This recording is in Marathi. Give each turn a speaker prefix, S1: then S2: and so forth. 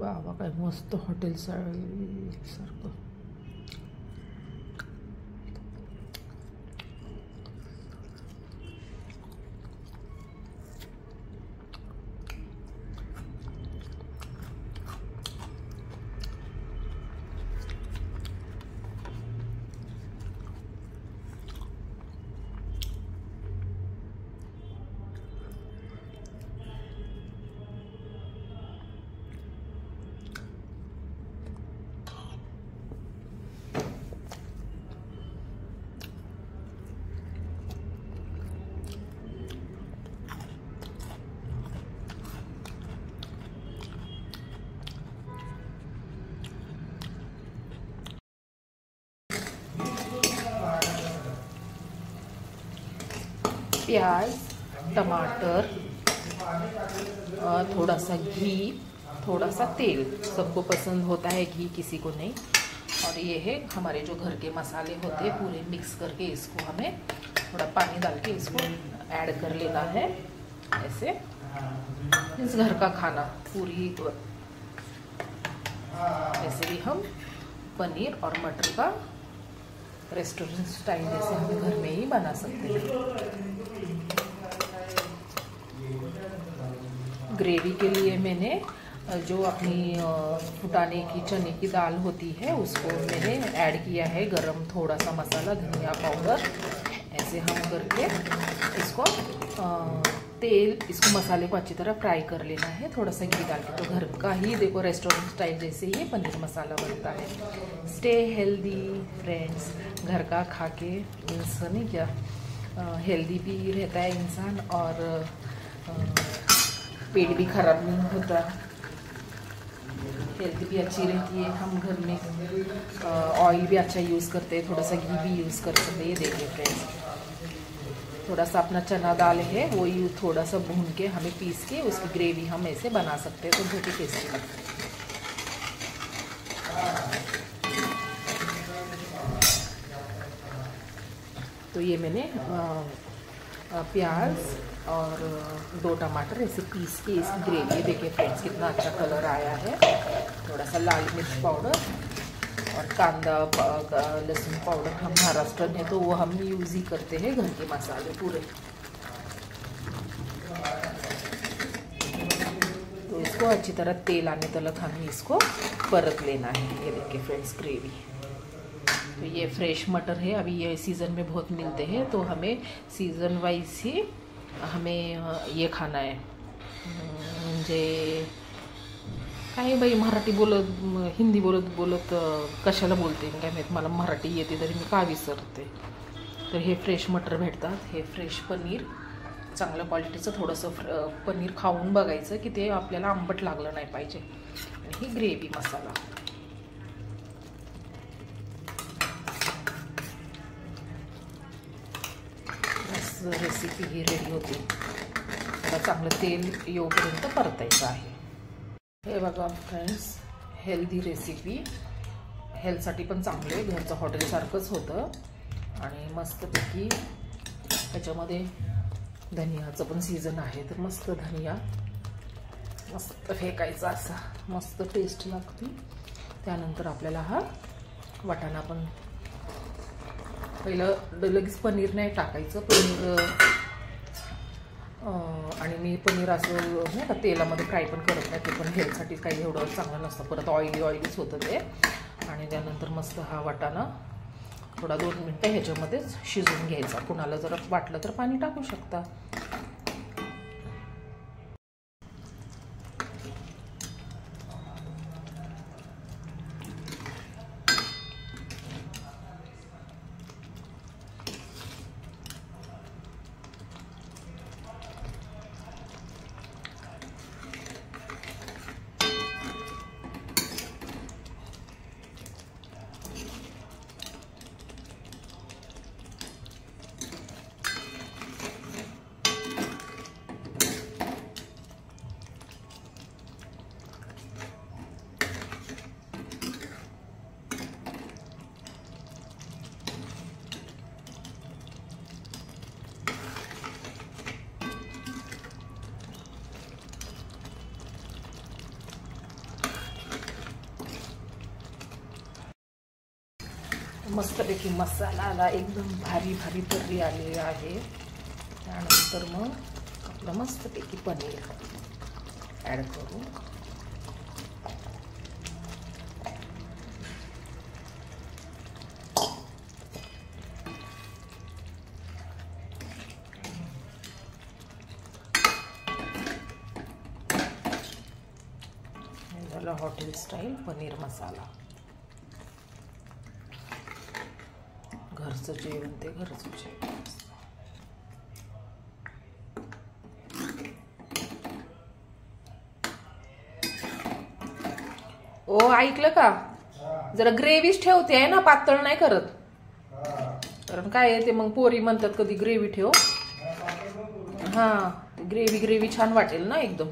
S1: बाबा काय मस्त हॉटेल सारखं. प्याज, टमाटर, थोड़ा सा घी, थोड़ा सा तेल. सबको पसंद होता है घी, किसी को नहीं. और ये है हमारे जो घर के मसाले होते हैं, पूरे मिक्स करके इसको हमें थोड़ा पानी डाल के इसको ऐड कर लेना है. ऐसे इस घर का खाना पूरी. ऐसे भी हम पनीर और मटर का रेस्टोरेंट स्टाइल जैसे हम घर में ही बना सकते हैं. ग्रेवी के लिए मैंने जो अपनी फुटाने की चने की दाल होती है उसको मैंने ऐड किया है. गरम थोड़ा सा मसाला, धनिया पाउडर, ऐसे हम करके इसको तेल, इसको मसाले को अच्छी तरह फ्राई कर लेना है. थोड़ा सा घी डाल के. तो घर का ही देखो रेस्टोरेंट स्टाइल जैसे ही पनीर मसाला बनता है. Stay healthy friends. घर का खा के इंसान नहीं क्या हेल्दी भी रहता है इंसान, और पेट भी खराब नहीं होता. हेल्थ भी अच्छी रहती है. हम घर में ऑयल भी अच्छा यूज़ करते हैं, थोड़ा सा घी भी यूज़ कर सकते हैं. ये देखिए फ्रेंड्स, थोड़ा सा अपना चना दाल है वो ही थोड़ा सा भून के हमें पीस के उसकी ग्रेवी हम ऐसे बना सकते हैं. तो बहुत ही टेस्टी लगता है. तो ये मैंने प्याज और 2 टमाटर ऐसे पीस के इसकी ग्रेवी. देखिए फ्रेंड्स कितना अच्छा कलर आया है. थोड़ा सा लाल मिर्च पाउडर और कांदा, लहसुन पाउडर. हम महाराष्ट्रन है तो वो हम यूज़ ही करते हैं घर के मसाले पूरे. तो इसको अच्छी तरह तेल आने तक हमें इसको परत लेना है. ये देखिए फ्रेंड्स ग्रेवी. तो ये फ्रेश मटर है, अभी ये सीज़न में बहुत मिलते हैं, तो हमें सीज़न वाइज ही हमें ये खाना आहे. म्हणजे काही बाई मराठी बोलत हिंदी बोलत कशाला बोलते काय माहीत. मला मराठी येते तरी मी का विसरते. तर हे फ्रेश मटर भेटतात. हे फ्रेश पनीर, चांगल्या क्वालिटीचं थोडंसं पनीर खाऊन बघायचं की ते आपल्याला आंबट लागलं नाही पाहिजे. आणि ही ग्रेव्ही मसाला. रेसिपी ही रेडी होती. आता चांगलं तेल येऊपर्यंत परतायचं आहे. हे बघा फ्रेंड्स, हेल्दी रेसिपी, हेल्थसाठी पण चांगलं आहे. घरचं हॉटेलसारखंच होतं. आणि मस्तपैकी त्याच्यामध्ये धनियाचं पण सीझन आहे, तर मस्त धनिया मस्त फेकायचा असा, मस्त टेस्ट लागते. त्यानंतर आपल्याला हा वाटाणा पण पहिलं लगेच पनीर नाही टाकायचं. पनीर आणि मी पनीर असं नाही का तेलामध्ये फ्राय पण करत नाही. ते पण हेल्थसाठी काही एवढं चांगलं नसतं. परत ऑइलीच होतं ते. आणि त्यानंतर मस्त हा वाटाणा थोडा 2 मिनटं ह्याच्यामध्येच शिजवून घ्यायचा. कुणाला जर वाटलं तर पाणी टाकू शकता. मस्तपैकी मसाला एकदम भारी भारी तर्री आलेली आहे. त्यानंतर मग आपलं मस्तपैकी पनीर ॲड करू. झालं हॉटेल स्टाईल पनीर मसाला. घरचं जेवण ते घरचं जेवण. ओ ऐकलं का, जरा ग्रेव्हीच ठेवते आहे ना, पातळ नाही करत. कारण काय आहे ते मग पोरी म्हणतात कधी ग्रेव्ही ठेव. हा ग्रेव्ही छान वाटेल ना एकदम.